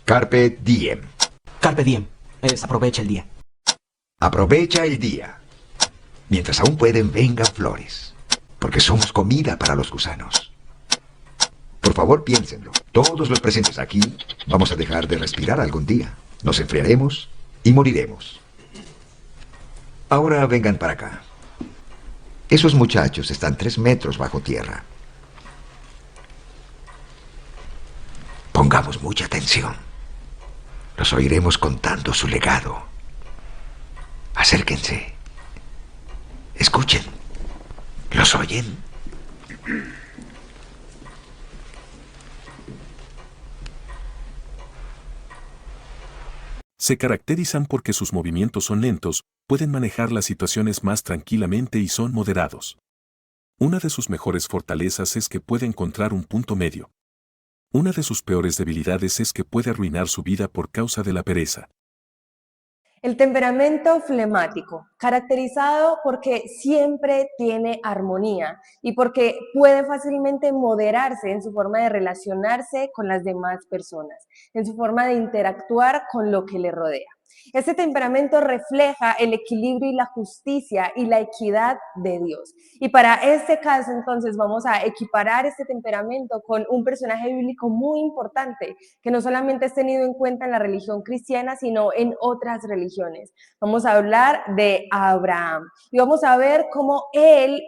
Carpe diem. Carpe diem. Aprovecha el día. Aprovecha el día. Mientras aún pueden, vengan flores. Porque somos comida para los gusanos. Por favor, piénsenlo. Todos los presentes aquí vamos a dejar de respirar algún día. Nos enfriaremos y moriremos. Ahora vengan para acá. Esos muchachos están 3 metros bajo tierra. Pongamos mucha atención. Los oiremos contando su legado. Acérquense. Escuchen. ¿Los oyen? Se caracterizan porque sus movimientos son lentos, pueden manejar las situaciones más tranquilamente y son moderados. Una de sus mejores fortalezas es que puede encontrar un punto medio. Una de sus peores debilidades es que puede arruinar su vida por causa de la pereza. El temperamento flemático, caracterizado porque siempre tiene armonía y porque puede fácilmente moderarse en su forma de relacionarse con las demás personas, en su forma de interactuar con lo que le rodea. Este temperamento refleja el equilibrio y la justicia y la equidad de Dios. Y para este caso, entonces, vamos a equiparar este temperamento con un personaje bíblico muy importante, que no solamente es tenido en cuenta en la religión cristiana, sino en otras religiones. Vamos a hablar de Abraham y vamos a ver cómo él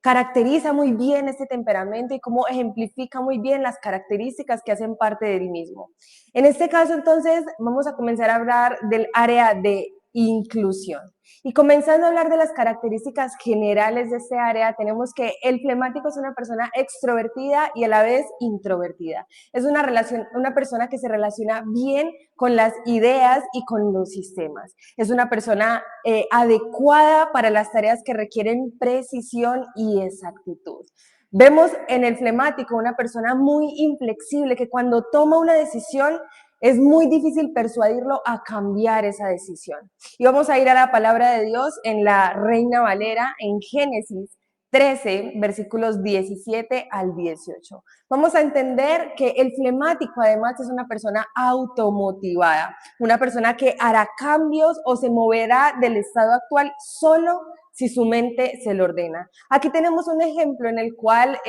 caracteriza muy bien este temperamento y cómo ejemplifica muy bien las características que hacen parte del mismo. En este caso, entonces, vamos a comenzar a hablar del área de inclusión. Y comenzando a hablar de las características generales de este área, tenemos que el flemático es una persona extrovertida y a la vez introvertida. Es una persona que se relaciona bien con las ideas y con los sistemas. Es una persona adecuada para las tareas que requieren precisión y exactitud. Vemos en el flemático una persona muy inflexible que cuando toma una decisión es muy difícil persuadirlo a cambiar esa decisión. Y vamos a ir a la palabra de Dios en la Reina Valera, en Génesis 13, versículos 17 al 18. Vamos a entender que el flemático además es una persona automotivada, una persona que hará cambios o se moverá del estado actual solo si su mente se lo ordena. Aquí tenemos un ejemplo en el cual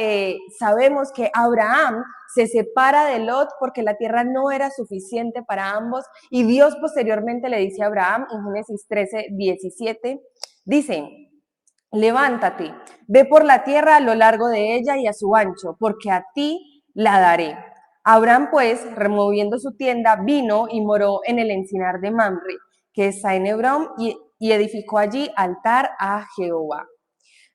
sabemos que Abraham se separa de Lot porque la tierra no era suficiente para ambos y Dios posteriormente le dice a Abraham en Génesis 13, 17, dice: levántate, ve por la tierra a lo largo de ella y a su ancho, porque a ti la daré. Abraham pues, removiendo su tienda, vino y moró en el encinar de Mamre, que está en Hebrón, y edificó allí altar a Jehová.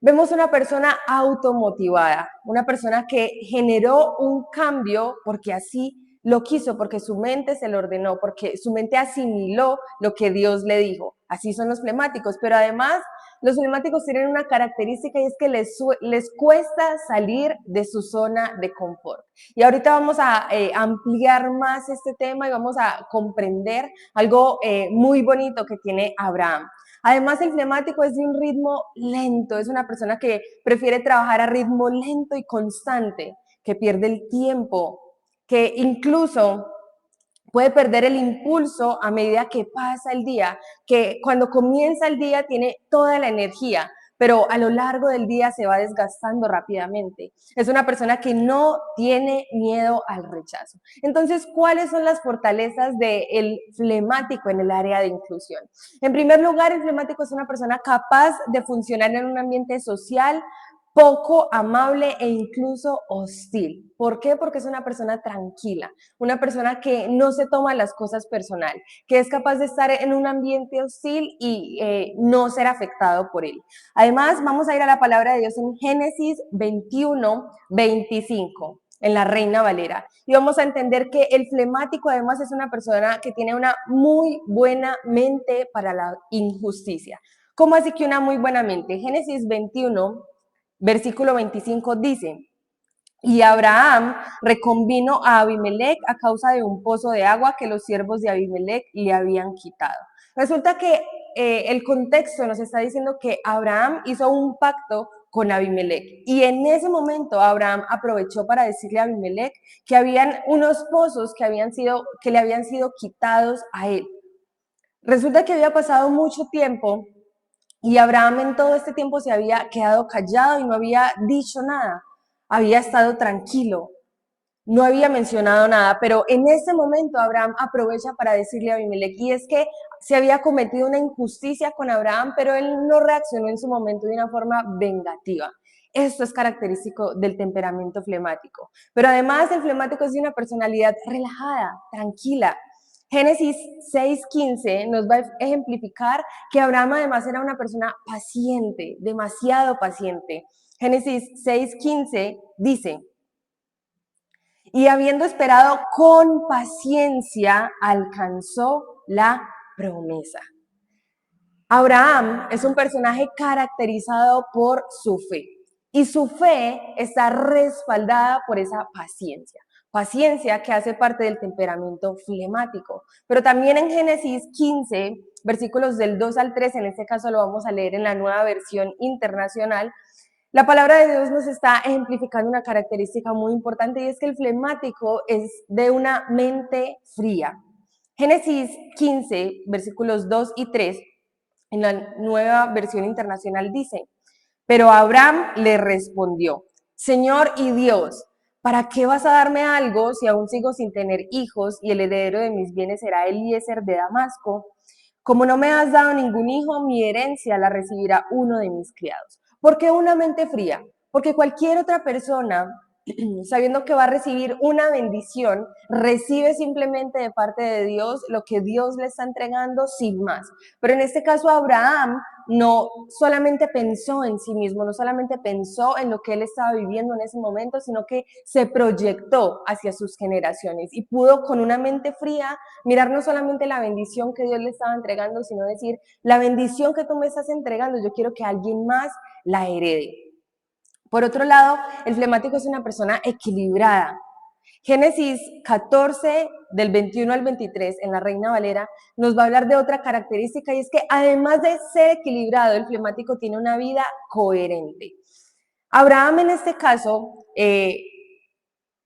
Vemos una persona automotivada, una persona que generó un cambio porque así lo quiso, porque su mente se lo ordenó, porque su mente asimiló lo que Dios le dijo. Así son los flemáticos, pero además los flemáticos tienen una característica y es que les cuesta salir de su zona de confort. Y ahorita vamos a ampliar más este tema y vamos a comprender algo muy bonito que tiene Abraham. Además, el flemático es de un ritmo lento, es una persona que prefiere trabajar a ritmo lento y constante, que pierde el tiempo, que incluso puede perder el impulso a medida que pasa el día, que cuando comienza el día tiene toda la energía, pero a lo largo del día se va desgastando rápidamente. Es una persona que no tiene miedo al rechazo. Entonces, ¿cuáles son las fortalezas del flemático en el área de inclusión? En primer lugar, el flemático es una persona capaz de funcionar en un ambiente social poco amable e incluso hostil. ¿Por qué? Porque es una persona tranquila, una persona que no se toma las cosas personal, que es capaz de estar en un ambiente hostil y no ser afectado por él. Además, vamos a ir a la palabra de Dios en Génesis 21, 25, en la Reina Valera. Y vamos a entender que el flemático además es una persona que tiene una muy buena mente para la injusticia. ¿Cómo así que una muy buena mente? Génesis 21, versículo 25 dice: y Abraham reconvino a Abimelech a causa de un pozo de agua que los siervos de Abimelech le habían quitado. Resulta que el contexto nos está diciendo que Abraham hizo un pacto con Abimelech. Y en ese momento Abraham aprovechó para decirle a Abimelech que habían unos pozos que le habían sido quitados a él. Resulta que había pasado mucho tiempo y Abraham en todo este tiempo se había quedado callado y no había dicho nada. Había estado tranquilo, no había mencionado nada, pero en ese momento Abraham aprovecha para decirle a Abimelech, y es que se había cometido una injusticia con Abraham, pero él no reaccionó en su momento de una forma vengativa. Esto es característico del temperamento flemático. Pero además el flemático es de una personalidad relajada, tranquila. Génesis 6:15 nos va a ejemplificar que Abraham además era una persona paciente, demasiado paciente. Génesis 6:15 dice: y habiendo esperado con paciencia, alcanzó la promesa. Abraham es un personaje caracterizado por su fe, y su fe está respaldada por esa paciencia que hace parte del temperamento flemático. Pero también en Génesis 15, versículos del 2 al 3, en este caso lo vamos a leer en la Nueva Versión Internacional, la palabra de Dios nos está ejemplificando una característica muy importante, y es que el flemático es de una mente fría. Génesis 15, versículos 2 y 3, en la Nueva Versión Internacional dice: pero Abraham le respondió: Señor y Dios, ¿para qué vas a darme algo si aún sigo sin tener hijos y el heredero de mis bienes será Eliezer de Damasco? Como no me has dado ningún hijo, mi herencia la recibirá uno de mis criados. ¿Por qué una mente fría? Porque cualquier otra persona, sabiendo que va a recibir una bendición, recibe simplemente de parte de Dios lo que Dios le está entregando sin más. Pero en este caso Abraham no solamente pensó en sí mismo, no solamente pensó en lo que él estaba viviendo en ese momento, sino que se proyectó hacia sus generaciones y pudo con una mente fría mirar no solamente la bendición que Dios le estaba entregando, sino decir: la bendición que tú me estás entregando, yo quiero que alguien más la herede. Por otro lado, el flemático es una persona equilibrada. Génesis 14, del 21 al 23, en la Reina Valera, nos va a hablar de otra característica, y es que además de ser equilibrado, el flemático tiene una vida coherente. Abraham en este caso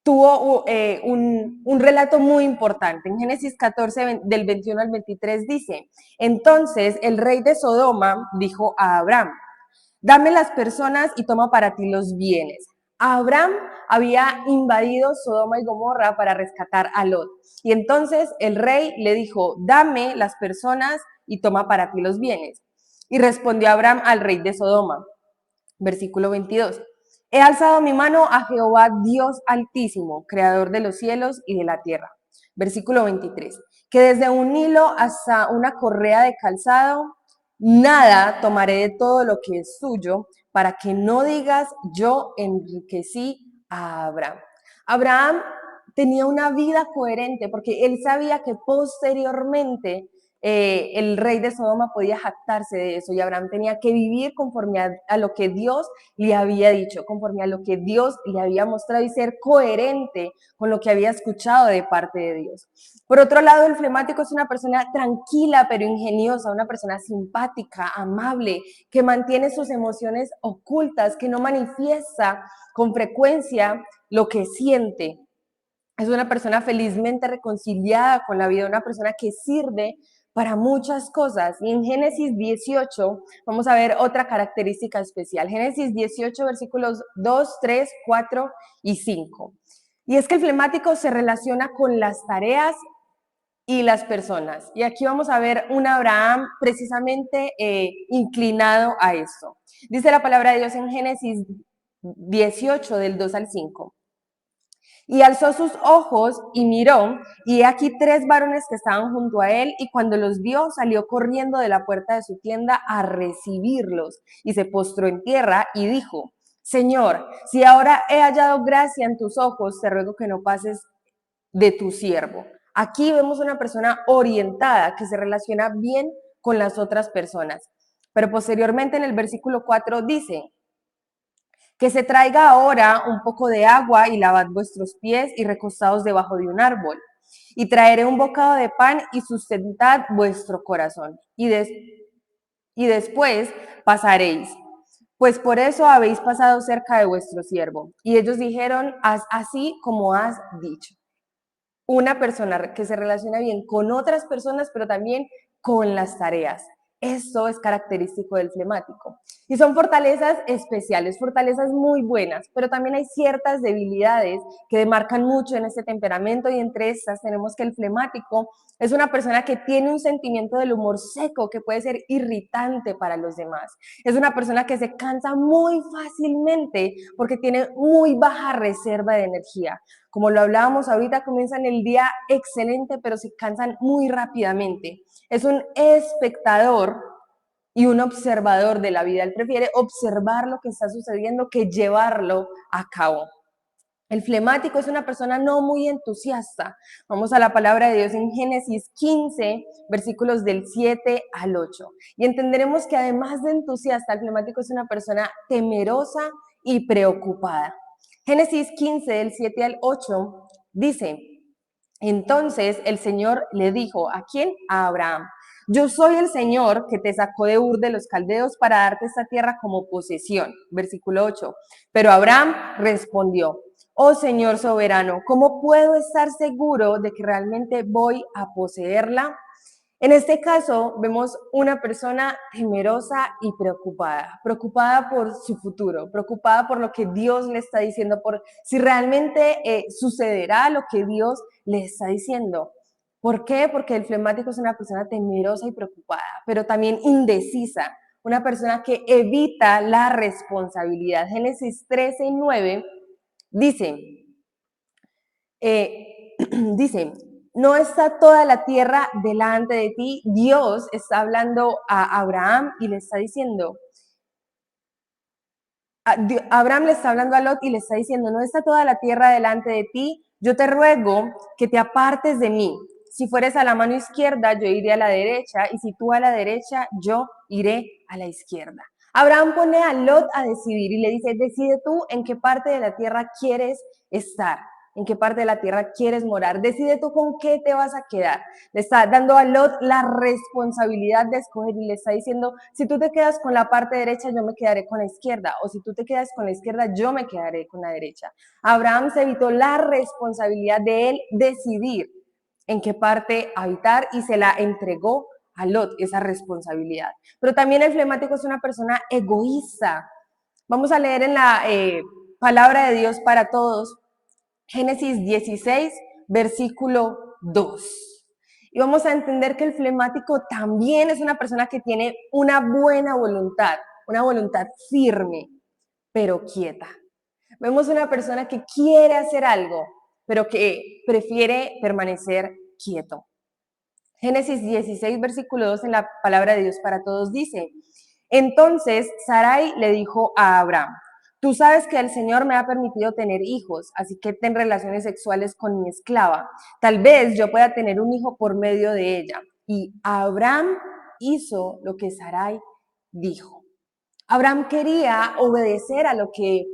tuvo un relato muy importante. En Génesis 14, del 21 al 23 dice: entonces el rey de Sodoma dijo a Abraham: dame las personas y toma para ti los bienes. Abraham había invadido Sodoma y Gomorra para rescatar a Lot. Y entonces el rey le dijo: dame las personas y toma para ti los bienes. Y respondió Abraham al rey de Sodoma. Versículo 22. He alzado mi mano a Jehová Dios Altísimo, creador de los cielos y de la tierra. Versículo 23. Que desde un hilo hasta una correa de calzado, nada tomaré de todo lo que es suyo, para que no digas: yo enriquecí a Abraham. Abraham tenía una vida coherente porque él sabía que posteriormente el rey de Sodoma podía jactarse de eso, y Abraham tenía que vivir conforme a lo que Dios le había dicho, conforme a lo que Dios le había mostrado, y ser coherente con lo que había escuchado de parte de Dios. Por otro lado, el flemático es una persona tranquila pero ingeniosa, una persona simpática, amable, que mantiene sus emociones ocultas, que no manifiesta con frecuencia lo que siente. Es una persona felizmente reconciliada con la vida, una persona que sirve para muchas cosas. Y en Génesis 18 vamos a ver otra característica especial. Génesis 18, versículos 2, 3, 4 y 5. Y es que el flemático se relaciona con las tareas y las personas. Y aquí vamos a ver un Abraham precisamente inclinado a esto. Dice la palabra de Dios en Génesis 18, del 2 al 5. Y alzó sus ojos y miró, y he aquí 3 varones que estaban junto a él, y cuando los vio, salió corriendo de la puerta de su tienda a recibirlos, y se postró en tierra y dijo: Señor, si ahora he hallado gracia en tus ojos, te ruego que no pases de tu siervo. Aquí vemos una persona orientada que se relaciona bien con las otras personas. Pero posteriormente en el versículo 4 dice: que se traiga ahora un poco de agua y lavad vuestros pies y recostados debajo de un árbol. Y traeré un bocado de pan y sustentad vuestro corazón. Y después pasaréis. pues por eso habéis pasado cerca de vuestro siervo. Y ellos dijeron, haz así como has dicho. Una persona que se relaciona bien con otras personas, pero también con las tareas. Esto es característico del flemático. Y son fortalezas especiales, fortalezas muy buenas, pero también hay ciertas debilidades que demarcan mucho en este temperamento y entre estas tenemos que el flemático es una persona que tiene un sentimiento del humor seco que puede ser irritante para los demás. Es una persona que se cansa muy fácilmente porque tiene muy baja reserva de energía. Como lo hablábamos ahorita, comienzan el día excelente, pero se cansan muy rápidamente. Es un espectador y un observador de la vida. Él prefiere observar lo que está sucediendo que llevarlo a cabo. El flemático es una persona no muy entusiasta. Vamos a la palabra de Dios en Génesis 15, versículos del 7 al 8. Y entenderemos que además de entusiasta, el flemático es una persona temerosa y preocupada. Génesis 15, del 7 al 8, dice, entonces el Señor le dijo, ¿a quién? A Abraham. Yo soy el Señor que te sacó de Ur de los Caldeos para darte esta tierra como posesión. Versículo 8. Pero Abraham respondió, oh Señor soberano, ¿cómo puedo estar seguro de que realmente voy a poseerla? En este caso, vemos una persona temerosa y preocupada, preocupada por su futuro, preocupada por lo que Dios le está diciendo, por si realmente sucederá lo que Dios le está diciendo. ¿Por qué? Porque el flemático es una persona temerosa y preocupada, pero también indecisa, una persona que evita la responsabilidad. Génesis 13:9 dice, dice, no está toda la tierra delante de ti. Dios está hablando a Abraham y le está diciendo, Abraham le está hablando a Lot y le está diciendo, no está toda la tierra delante de ti, yo te ruego que te apartes de mí. Si fueres a la mano izquierda, yo iré a la derecha, y si tú a la derecha, yo iré a la izquierda. Abraham pone a Lot a decidir y le dice, decide tú en qué parte de la tierra quieres estar, en qué parte de la tierra quieres morar, decide tú con qué te vas a quedar. Le está dando a Lot la responsabilidad de escoger y le está diciendo, si tú te quedas con la parte derecha, yo me quedaré con la izquierda, o si tú te quedas con la izquierda, yo me quedaré con la derecha. Abraham se evitó la responsabilidad de él decidir en qué parte habitar y se la entregó a Lot, esa responsabilidad. Pero también el flemático es una persona egoísta. Vamos a leer en la palabra de Dios para todos, Génesis 16, versículo 2. Y vamos a entender que el flemático también es una persona que tiene una buena voluntad, una voluntad firme, pero quieta. Vemos una persona que quiere hacer algo, pero que prefiere permanecer quieto. Génesis 16, versículo 2 en la palabra de Dios para todos dice, entonces Sarai le dijo a Abraham, tú sabes que el Señor me ha permitido tener hijos, así que ten relaciones sexuales con mi esclava. Tal vez yo pueda tener un hijo por medio de ella. Y Abraham hizo lo que Sarai dijo. Abraham quería obedecer a lo que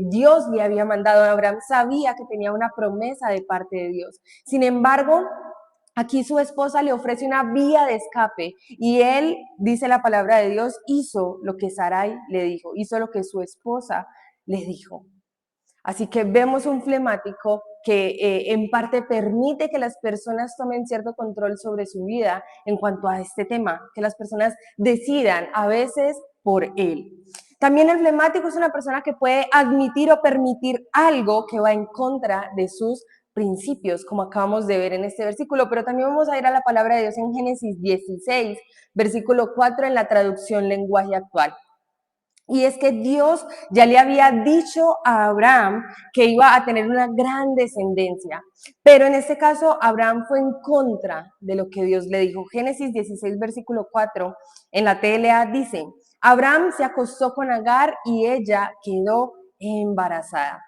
Dios le había mandado. Abraham sabía que tenía una promesa de parte de Dios. Sin embargo, aquí su esposa le ofrece una vía de escape y él, dice la palabra de Dios, hizo lo que Sarai le dijo, hizo lo que su esposa le dijo. Así que vemos un flemático que en parte permite que las personas tomen cierto control sobre su vida en cuanto a este tema, que las personas decidan a veces por él. También el flemático es una persona que puede admitir o permitir algo que va en contra de sus principios, como acabamos de ver en este versículo, pero también vamos a ir a la palabra de Dios en Génesis 16, versículo 4 en la traducción lenguaje actual. Y es que Dios ya le había dicho a Abraham que iba a tener una gran descendencia, pero en este caso Abraham fue en contra de lo que Dios le dijo. Génesis 16, versículo 4 en la TLA dice, Abraham se acostó con Agar y ella quedó embarazada.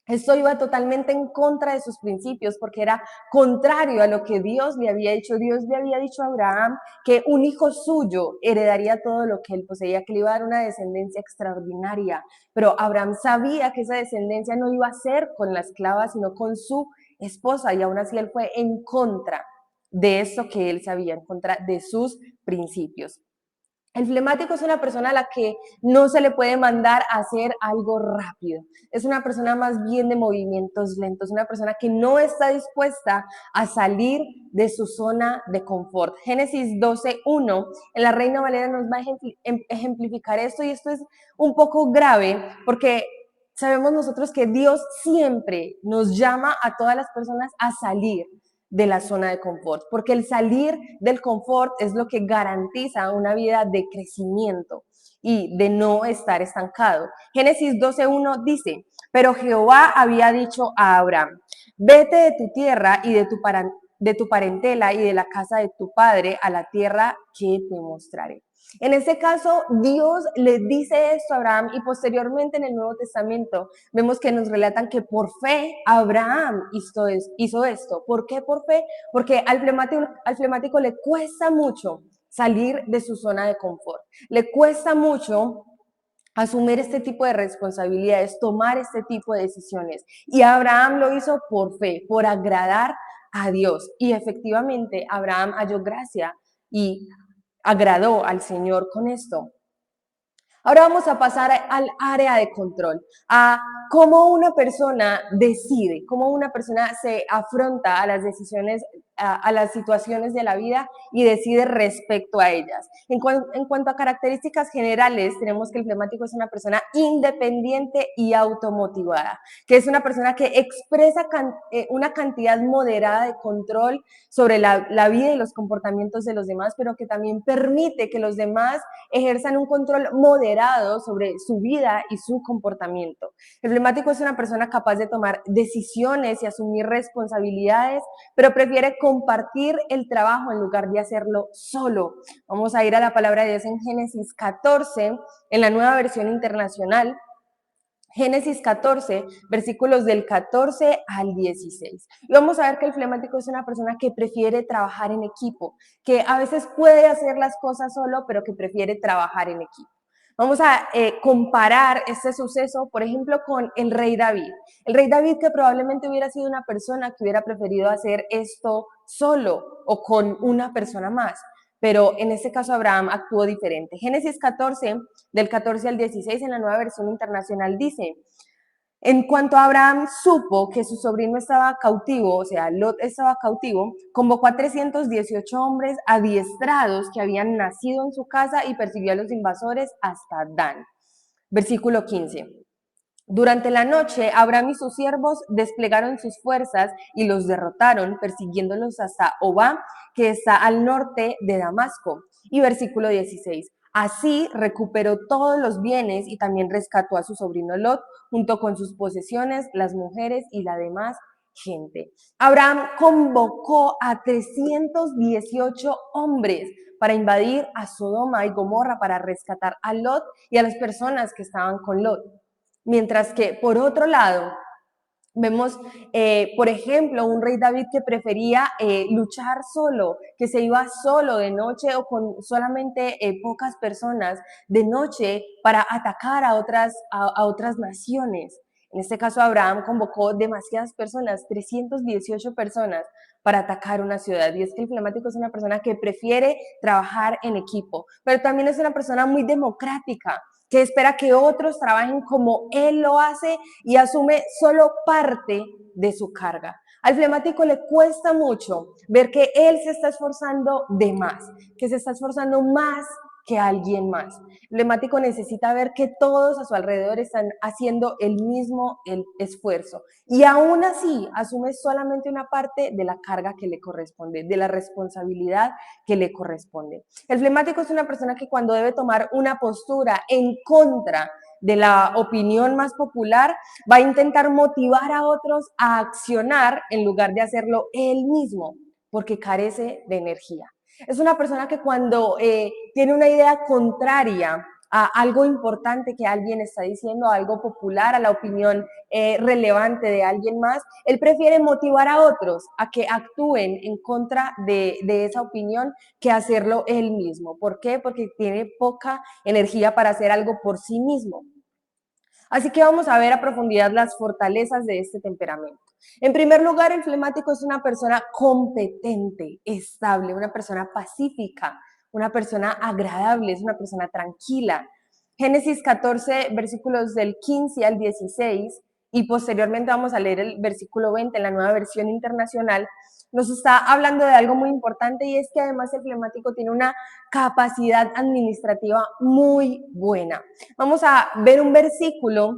Esto iba totalmente en contra de sus principios porque era contrario a lo que Dios le había dicho. Dios le había dicho a Abraham que un hijo suyo heredaría todo lo que él poseía, que le iba a dar una descendencia extraordinaria. Pero Abraham sabía que esa descendencia no iba a ser con la esclava, sino con su esposa. Y aún así él fue en contra de eso que él sabía, en contra de sus principios. El flemático es una persona a la que no se le puede mandar a hacer algo rápido. Es una persona más bien de movimientos lentos, una persona que no está dispuesta a salir de su zona de confort. Génesis 12:1, en la Reina Valera nos va a ejemplificar esto, y esto es un poco grave porque sabemos nosotros que Dios siempre nos llama a todas las personas a salir de la zona de confort, porque el salir del confort es lo que garantiza una vida de crecimiento y de no estar estancado. Génesis 12:1 dice, pero Jehová había dicho a Abraham, vete de tu tierra y de tu parentela y de la casa de tu padre a la tierra que te mostraré. En este caso, Dios le dice esto a Abraham, y posteriormente en el Nuevo Testamento vemos que nos relatan que por fe Abraham hizo esto. ¿Por qué por fe? Porque al flemático le cuesta mucho salir de su zona de confort. Le cuesta mucho asumir este tipo de responsabilidades, tomar este tipo de decisiones. Y Abraham lo hizo por fe, por agradar a Dios. Y efectivamente Abraham halló gracia y agradó al Señor con esto. Ahora vamos a pasar al área de control, a cómo una persona decide, cómo una persona se afronta a las decisiones, a las situaciones de la vida y decide respecto a ellas. En cuanto a características generales, tenemos que el flemático es una persona independiente y automotivada, que es una persona que expresa una cantidad moderada de control sobre la vida y los comportamientos de los demás, pero que también permite que los demás ejerzan un control moderado sobre su vida y su comportamiento. El flemático es una persona capaz de tomar decisiones y asumir responsabilidades, pero prefiere compartir el trabajo en lugar de hacerlo solo. Vamos a ir a la palabra de Dios en Génesis 14, en la Nueva Versión Internacional. Génesis 14, versículos del 14 al 16. Y vamos a ver que el flemático es una persona que prefiere trabajar en equipo, que a veces puede hacer las cosas solo, pero que prefiere trabajar en equipo. Vamos a comparar este suceso, por ejemplo, con el rey David. El rey David, que probablemente hubiera sido una persona que hubiera preferido hacer esto solo o con una persona más. Pero en este caso Abraham actuó diferente. Génesis 14, del 14 al 16, en la Nueva Versión Internacional dice, en cuanto Abraham supo que su sobrino estaba cautivo, o sea, Lot estaba cautivo, convocó a 318 hombres adiestrados que habían nacido en su casa y persiguió a los invasores hasta Dan. Versículo 15. Durante la noche, Abraham y sus siervos desplegaron sus fuerzas y los derrotaron, persiguiéndolos hasta Obá, que está al norte de Damasco. Y versículo 16. Así recuperó todos los bienes y también rescató a su sobrino Lot, junto con sus posesiones, las mujeres y la demás gente. Abraham convocó a 318 hombres para invadir a Sodoma y Gomorra, para rescatar a Lot y a las personas que estaban con Lot. Mientras que, por otro lado, vemos, por ejemplo, un rey David que prefería luchar solo, que se iba solo de noche o con solamente pocas personas de noche para atacar a otras naciones. En este caso, Abraham convocó demasiadas personas, 318 personas, para atacar una ciudad. Y es que el flemático es una persona que prefiere trabajar en equipo, pero también es una persona muy democrática, que espera que otros trabajen como él lo hace y asume solo parte de su carga. Al flemático le cuesta mucho ver que él se está esforzando de más, que se está esforzando más que alguien más. El flemático necesita ver que todos a su alrededor están haciendo el mismo esfuerzo, y aún así asume solamente una parte de la carga que le corresponde, de la responsabilidad que le corresponde. El flemático es una persona que cuando debe tomar una postura en contra de la opinión más popular, va a intentar motivar a otros a accionar en lugar de hacerlo él mismo, porque carece de energía. Es una persona que cuando tiene una idea contraria a algo importante que alguien está diciendo, a algo popular, a la opinión relevante de alguien más, él prefiere motivar a otros a que actúen en contra de esa opinión que hacerlo él mismo. ¿Por qué? Porque tiene poca energía para hacer algo por sí mismo. Así que vamos a ver a profundidad las fortalezas de este temperamento. En primer lugar, el flemático es una persona competente, estable, una persona pacífica, una persona agradable, es una persona tranquila. Génesis 14, versículos del 15 al 16, y posteriormente vamos a leer el versículo 20 en la Nueva Versión Internacional, nos está hablando de algo muy importante, y es que además el flemático tiene una capacidad administrativa muy buena. Vamos a ver un versículo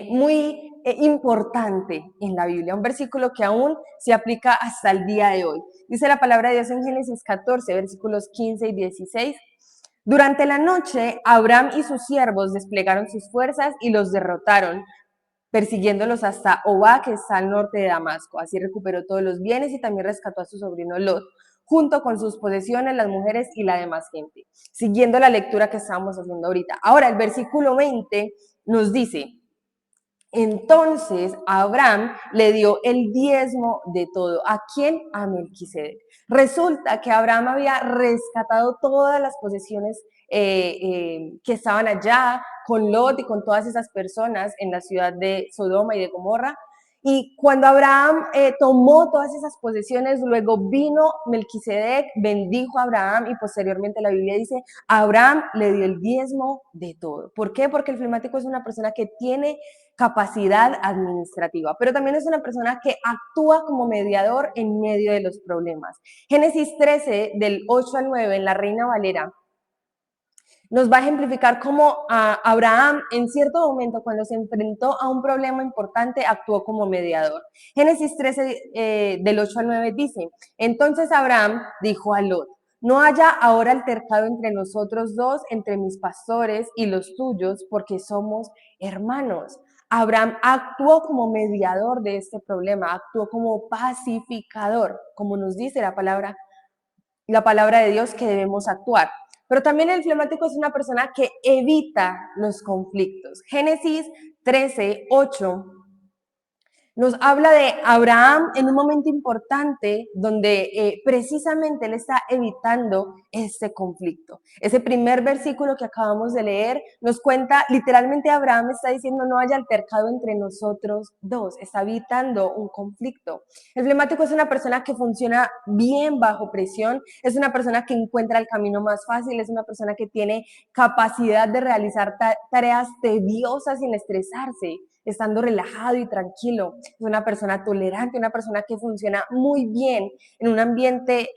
muy importante en la Biblia, un versículo que aún se aplica hasta el día de hoy. Dice la palabra de Dios en Génesis 14, versículos 15 y 16. Durante la noche, Abraham y sus siervos desplegaron sus fuerzas y los derrotaron, persiguiéndolos hasta Obá, que está al norte de Damasco. Así recuperó todos los bienes y también rescató a su sobrino Lot, junto con sus posesiones, las mujeres y la demás gente. Siguiendo la lectura que estábamos haciendo ahorita. Ahora, el versículo 20 nos dice: entonces Abraham le dio el diezmo de todo. ¿A quién? A Melquisedec. Resulta que Abraham había rescatado todas las posesiones que estaban allá, con Lot y con todas esas personas en la ciudad de Sodoma y de Gomorra. Y cuando Abraham tomó todas esas posesiones, luego vino Melquisedec, bendijo a Abraham, y posteriormente la Biblia dice, Abraham le dio el diezmo de todo. ¿Por qué? Porque el flemático es una persona que tiene capacidad administrativa, pero también es una persona que actúa como mediador en medio de los problemas. Génesis 13, del 8 al 9, en la Reina Valera, nos va a ejemplificar cómo Abraham en cierto momento, cuando se enfrentó a un problema importante, actuó como mediador. Génesis 13, del 8 al 9 dice, entonces Abraham dijo a Lot, no haya ahora altercado entre nosotros dos, entre mis pastores y los tuyos, porque somos hermanos. Abraham actuó como mediador de este problema, actuó como pacificador, como nos dice la palabra de Dios que debemos actuar. Pero también el flemático es una persona que evita los conflictos. Génesis 13, 8 nos habla de Abraham en un momento importante donde precisamente él está evitando este conflicto. Ese primer versículo que acabamos de leer nos cuenta, literalmente Abraham está diciendo no haya altercado entre nosotros dos, está evitando un conflicto. El flemático es una persona que funciona bien bajo presión, es una persona que encuentra el camino más fácil, es una persona que tiene capacidad de realizar tareas tediosas sin estresarse, estando relajado y tranquilo. Es una persona tolerante, una persona que funciona muy bien en un ambiente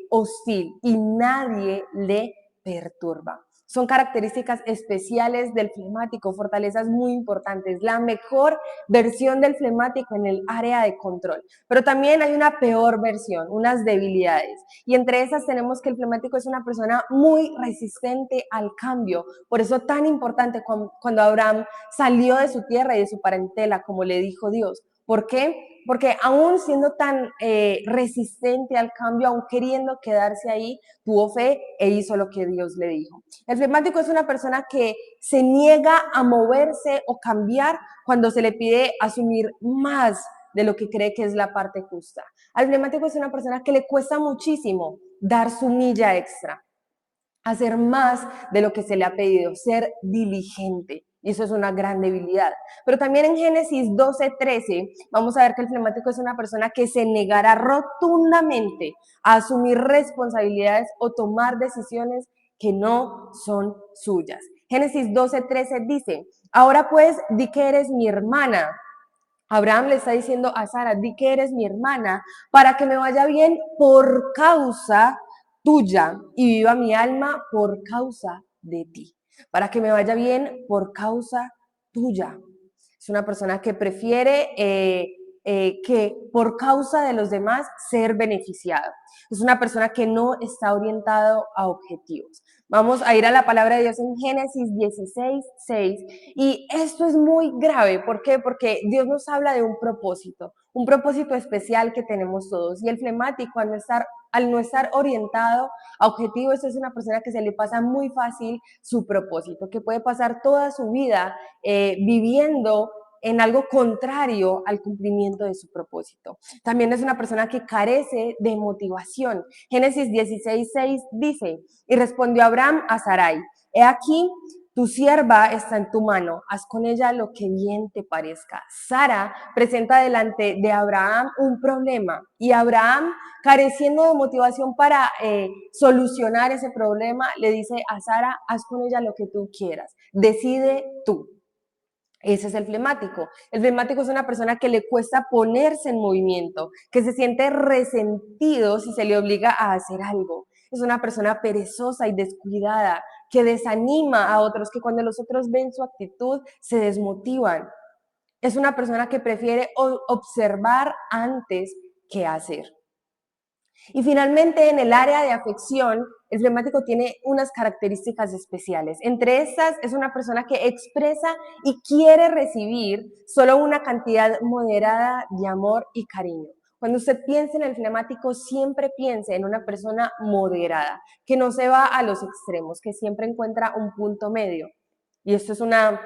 hostil y nadie le perturba. Son características especiales del flemático, fortalezas muy importantes, la mejor versión del flemático en el área de control. Pero también hay una peor versión, unas debilidades. Y entre esas tenemos que el flemático es una persona muy resistente al cambio. Por eso tan importante cuando Abraham salió de su tierra y de su parentela, como le dijo Dios. ¿Por qué? Porque aún siendo tan resistente al cambio, aún queriendo quedarse ahí, tuvo fe e hizo lo que Dios le dijo. El flemático es una persona que se niega a moverse o cambiar cuando se le pide asumir más de lo que cree que es la parte justa. Al flemático es una persona que le cuesta muchísimo dar su milla extra, hacer más de lo que se le ha pedido, ser diligente. Y eso es una gran debilidad. Pero también en Génesis 12:13 vamos a ver que el flemático es una persona que se negará rotundamente a asumir responsabilidades o tomar decisiones que no son suyas. Génesis 12:13 dice, ahora pues di que eres mi hermana. Abraham le está diciendo a Sara, di que eres mi hermana para que me vaya bien por causa tuya y viva mi alma por causa de ti. Para que me vaya bien por causa tuya. Es una persona que prefiere que por causa de los demás ser beneficiado. Es una persona que no está orientado a objetivos. Vamos a ir a la palabra de Dios en Génesis 16:6 y esto es muy grave. ¿Por qué? Porque Dios nos habla de un propósito especial que tenemos todos, y el flemático al no estar orientado a objetivos, es una persona que se le pasa muy fácil su propósito, que puede pasar toda su vida viviendo en algo contrario al cumplimiento de su propósito. También es una persona que carece de motivación. Génesis 16:6 dice, y respondió Abraham a Sarai, he aquí, Tu sierva está en tu mano, haz con ella lo que bien te parezca. Sara presenta delante de Abraham un problema y Abraham, careciendo de motivación para solucionar ese problema, le dice a Sara, haz con ella lo que tú quieras, decide tú. Ese es el flemático. El flemático es una persona que le cuesta ponerse en movimiento, que se siente resentido si se le obliga a hacer algo. Es una persona perezosa y descuidada, que desanima a otros, que cuando los otros ven su actitud se desmotivan. Es una persona que prefiere observar antes que hacer. Y finalmente, en el área de afección, el flemático tiene unas características especiales. Entre estas, es una persona que expresa y quiere recibir solo una cantidad moderada de amor y cariño. Cuando usted piense en el flemático, siempre piense en una persona moderada, que no se va a los extremos, que siempre encuentra un punto medio. Y esto es una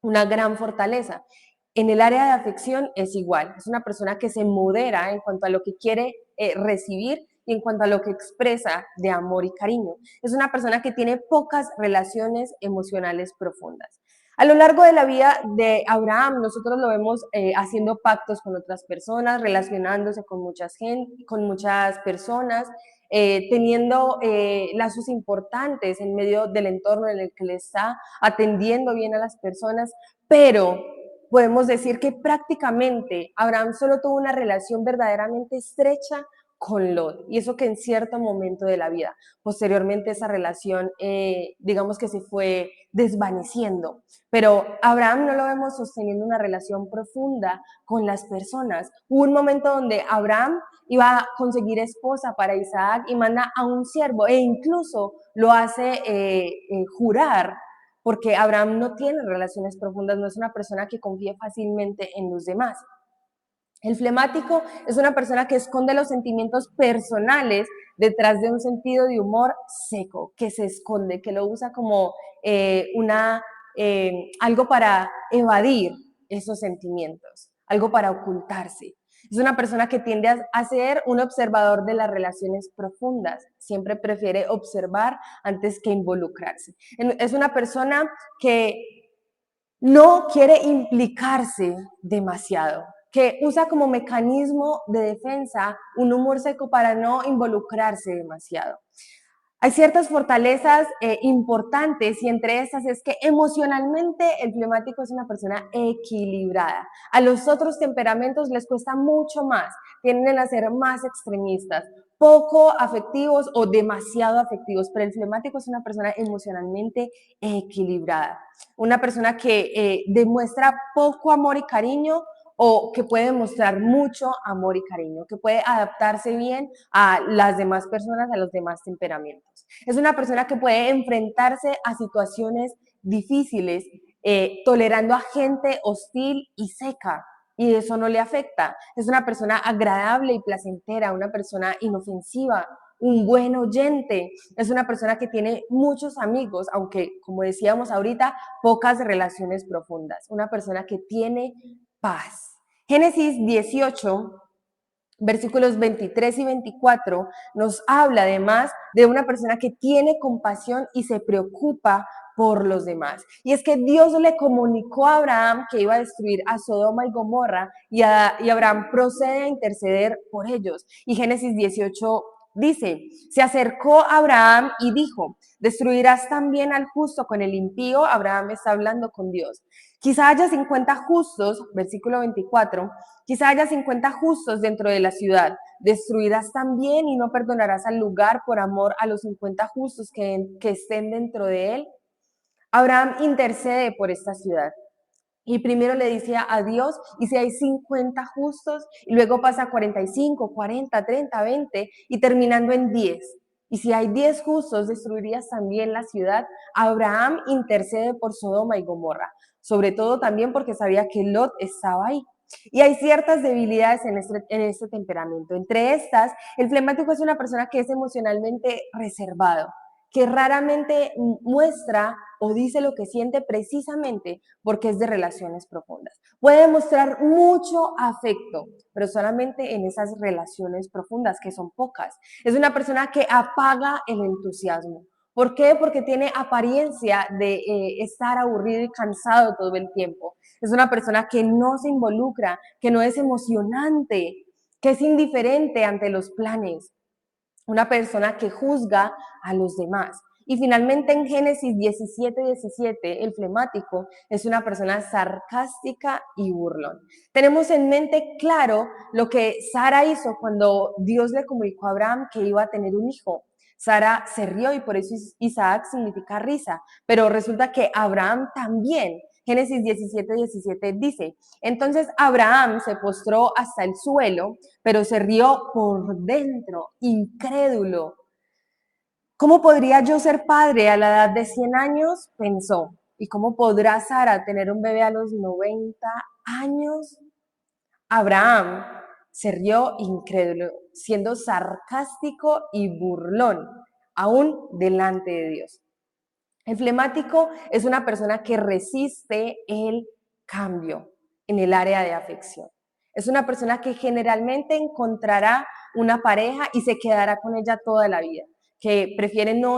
gran fortaleza. En el área de afección es igual, es una persona que se modera en cuanto a lo que quiere recibir y en cuanto a lo que expresa de amor y cariño. Es una persona que tiene pocas relaciones emocionales profundas. A lo largo de la vida de Abraham, nosotros lo vemos haciendo pactos con otras personas, relacionándose con muchas personas, teniendo lazos importantes en medio del entorno en el que le está, atendiendo bien a las personas, pero podemos decir que prácticamente Abraham solo tuvo una relación verdaderamente estrecha con Lot, y eso que en cierto momento de la vida. Posteriormente esa relación, digamos que se fue desvaneciendo, pero Abraham no lo vemos sosteniendo una relación profunda con las personas. Hubo un momento donde Abraham iba a conseguir esposa para Isaac y manda a un siervo e incluso lo hace jurar, porque Abraham no tiene relaciones profundas, no es una persona que confíe fácilmente en los demás. El flemático es una persona que esconde los sentimientos personales detrás de un sentido de humor seco, que se esconde, que lo usa como algo para evadir esos sentimientos, algo para ocultarse. Es una persona que tiende a ser un observador de las relaciones profundas, siempre prefiere observar antes que involucrarse. Es una persona que no quiere implicarse demasiado, que usa como mecanismo de defensa un humor seco para no involucrarse demasiado. Hay ciertas fortalezas importantes y entre esas es que emocionalmente el flemático es una persona equilibrada. A los otros temperamentos les cuesta mucho más, tienden a ser más extremistas, poco afectivos o demasiado afectivos, pero el flemático es una persona emocionalmente equilibrada, una persona que demuestra poco amor y cariño o que puede mostrar mucho amor y cariño, que puede adaptarse bien a las demás personas, a los demás temperamentos. Es una persona que puede enfrentarse a situaciones difíciles, tolerando a gente hostil y seca, y eso no le afecta. Es una persona agradable y placentera, una persona inofensiva, un buen oyente, es una persona que tiene muchos amigos, aunque como decíamos ahorita, pocas relaciones profundas, una persona que tiene paz. Génesis 18, versículos 23 y 24 nos habla además de una persona que tiene compasión y se preocupa por los demás. Y es que Dios le comunicó a Abraham que iba a destruir a Sodoma y Gomorra y Abraham procede a interceder por ellos. Y Génesis 18 dice, se acercó a Abraham y dijo, ¿destruirás también al justo con el impío? Abraham está hablando con Dios. Quizá haya 50 justos, versículo 24, quizá haya 50 justos dentro de la ciudad. Destruirás también y no perdonarás al lugar por amor a los 50 justos que estén dentro de él. Abraham intercede por esta ciudad. Y primero le dice a Dios, y si hay 50 justos, y luego pasa a 45, 40, 30, 20, y terminando en 10. Y si hay 10 justos, destruirías también la ciudad. Abraham intercede por Sodoma y Gomorra, sobre todo también porque sabía que Lot estaba ahí. Y hay ciertas debilidades en este temperamento. Entre estas, el flemático es una persona que es emocionalmente reservado, que raramente muestra o dice lo que siente precisamente porque es de relaciones profundas. Puede mostrar mucho afecto, pero solamente en esas relaciones profundas, que son pocas. Es una persona que apaga el entusiasmo. ¿Por qué? Porque tiene apariencia de estar aburrido y cansado todo el tiempo. Es una persona que no se involucra, que no es emocionante, que es indiferente ante los planes. Una persona que juzga a los demás. Y finalmente en Génesis 17:17, el flemático es una persona sarcástica y burlón. Tenemos en mente claro lo que Sara hizo cuando Dios le comunicó a Abraham que iba a tener un hijo. Sara se rió y por eso Isaac significa risa, pero resulta que Abraham también. Génesis 17:17 dice, entonces Abraham se postró hasta el suelo, pero se rió por dentro, incrédulo. ¿Cómo podría yo ser padre a la edad de 100 años? Pensó. ¿Y cómo podrá Sara tener un bebé a los 90 años? Abraham se rió incrédulo, siendo sarcástico y burlón, aún delante de Dios. El flemático es una persona que resiste el cambio en el área de afección. Es una persona que generalmente encontrará una pareja y se quedará con ella toda la vida, que prefiere no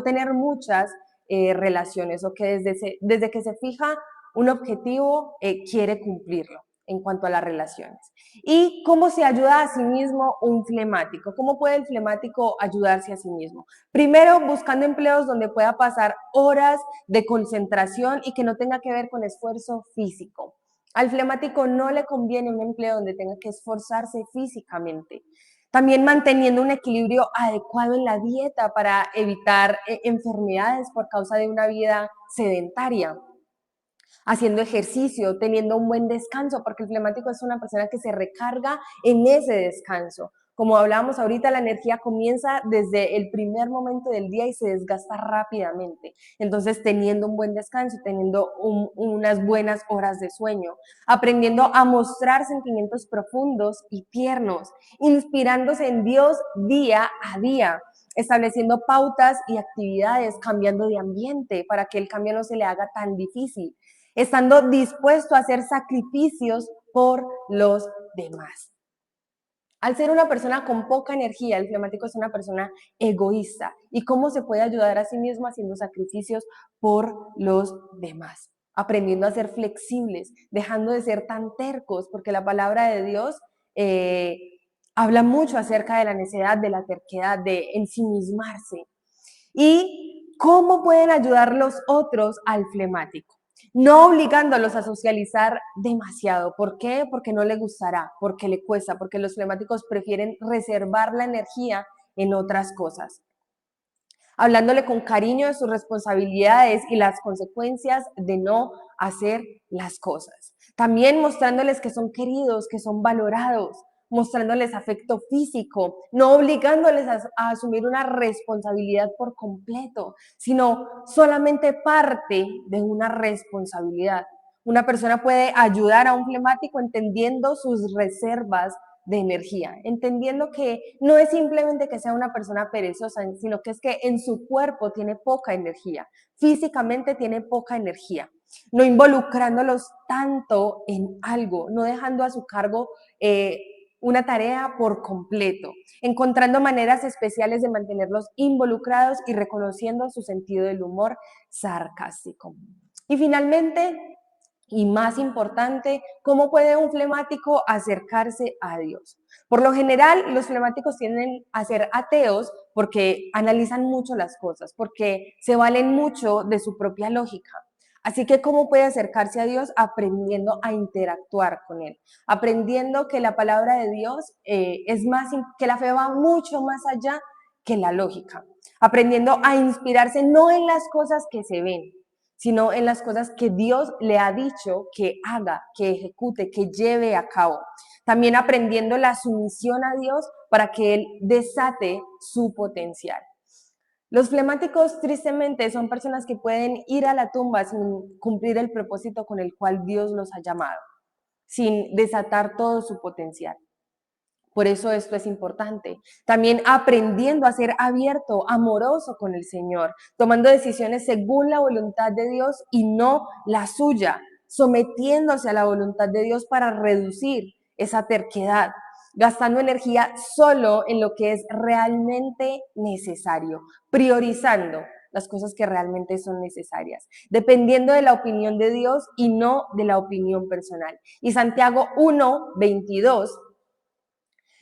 tener muchas relaciones o que desde que se fija un objetivo quiere cumplirlo en cuanto a las relaciones. ¿Y cómo se ayuda a sí mismo un flemático? ¿Cómo puede el flemático ayudarse a sí mismo? Primero, buscando empleos donde pueda pasar horas de concentración y que no tenga que ver con esfuerzo físico. Al flemático no le conviene un empleo donde tenga que esforzarse físicamente. También manteniendo un equilibrio adecuado en la dieta para evitar enfermedades por causa de una vida sedentaria. Haciendo ejercicio, teniendo un buen descanso, porque el flemático es una persona que se recarga en ese descanso. Como hablábamos ahorita, la energía comienza desde el primer momento del día y se desgasta rápidamente. Entonces, teniendo un buen descanso, teniendo unas buenas horas de sueño, aprendiendo a mostrar sentimientos profundos y tiernos, inspirándose en Dios día a día, estableciendo pautas y actividades, cambiando de ambiente para que el cambio no se le haga tan difícil, estando dispuesto a hacer sacrificios por los demás. Al ser una persona con poca energía, el flemático es una persona egoísta. ¿Y cómo se puede ayudar a sí mismo haciendo sacrificios por los demás? Aprendiendo a ser flexibles, dejando de ser tan tercos, porque la palabra de Dios habla mucho acerca de la necesidad de la terquedad, de ensimismarse. ¿Y cómo pueden ayudar los otros al flemático? No obligándolos a socializar demasiado. ¿Por qué? Porque no le gustará, porque le cuesta, porque los flemáticos prefieren reservar la energía en otras cosas. Hablándole con cariño de sus responsabilidades y las consecuencias de no hacer las cosas. También mostrándoles que son queridos, que son valorados, mostrándoles afecto físico, no obligándoles a asumir una responsabilidad por completo, sino solamente parte de una responsabilidad. Una persona puede ayudar a un flemático entendiendo sus reservas de energía, entendiendo que no es simplemente que sea una persona perezosa, sino que es que en su cuerpo tiene poca energía, físicamente tiene poca energía, no involucrándolos tanto en algo, no dejando a su cargo una tarea por completo, encontrando maneras especiales de mantenerlos involucrados y reconociendo su sentido del humor sarcástico. Y finalmente, y más importante, ¿cómo puede un flemático acercarse a Dios? Por lo general, los flemáticos tienden a ser ateos porque analizan mucho las cosas, porque se valen mucho de su propia lógica. Así que, ¿cómo puede acercarse a Dios? Aprendiendo a interactuar con Él, aprendiendo que la palabra de Dios que la fe va mucho más allá que la lógica, aprendiendo a inspirarse no en las cosas que se ven, sino en las cosas que Dios le ha dicho que haga, que ejecute, que lleve a cabo. También aprendiendo la sumisión a Dios para que Él desate su potencial. Los flemáticos, tristemente, son personas que pueden ir a la tumba sin cumplir el propósito con el cual Dios los ha llamado, sin desatar todo su potencial. Por eso esto es importante. También aprendiendo a ser abierto, amoroso con el Señor, tomando decisiones según la voluntad de Dios y no la suya, sometiéndose a la voluntad de Dios para reducir esa terquedad. gastando energía solo en lo que es realmente necesario, priorizando las cosas que realmente son necesarias, dependiendo de la opinión de Dios y no de la opinión personal. Y Santiago 1:22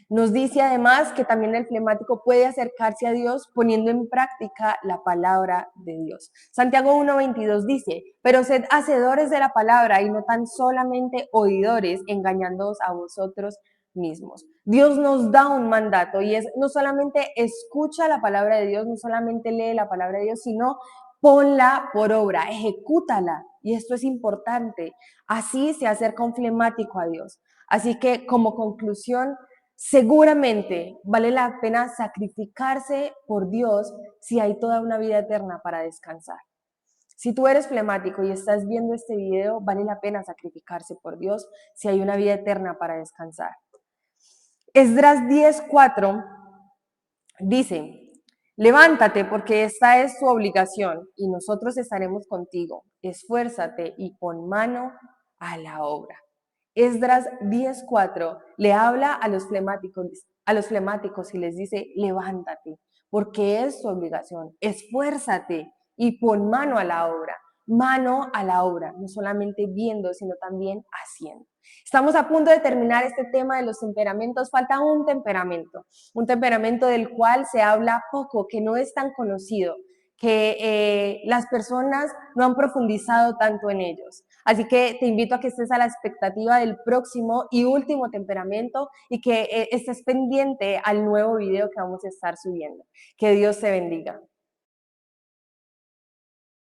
nos dice además que también el flemático puede acercarse a Dios poniendo en práctica la palabra de Dios. Santiago 1:22 dice, pero sed hacedores de la palabra y no tan solamente oidores, engañándoos a vosotros mismos. Dios nos da un mandato y es no solamente escucha la palabra de Dios, no solamente lee la palabra de Dios, sino ponla por obra, ejecútala. Y esto es importante. Así se acerca un flemático a Dios. Así que como conclusión, seguramente vale la pena sacrificarse por Dios si hay toda una vida eterna para descansar. Si tú eres flemático y estás viendo este video, vale la pena sacrificarse por Dios si hay una vida eterna para descansar. Esdras 10:4 dice, levántate porque esta es tu obligación y nosotros estaremos contigo. Esfuérzate y pon mano a la obra. Esdras 10:4 le habla a los flemáticos y les dice, levántate, porque es tu obligación, esfuérzate y pon mano a la obra. Mano a la obra, no solamente viendo, sino también haciendo. Estamos a punto de terminar este tema de los temperamentos. Falta un temperamento del cual se habla poco, que no es tan conocido, que las personas no han profundizado tanto en ellos. Así que te invito a que estés a la expectativa del próximo y último temperamento y que estés pendiente al nuevo video que vamos a estar subiendo. Que Dios te bendiga.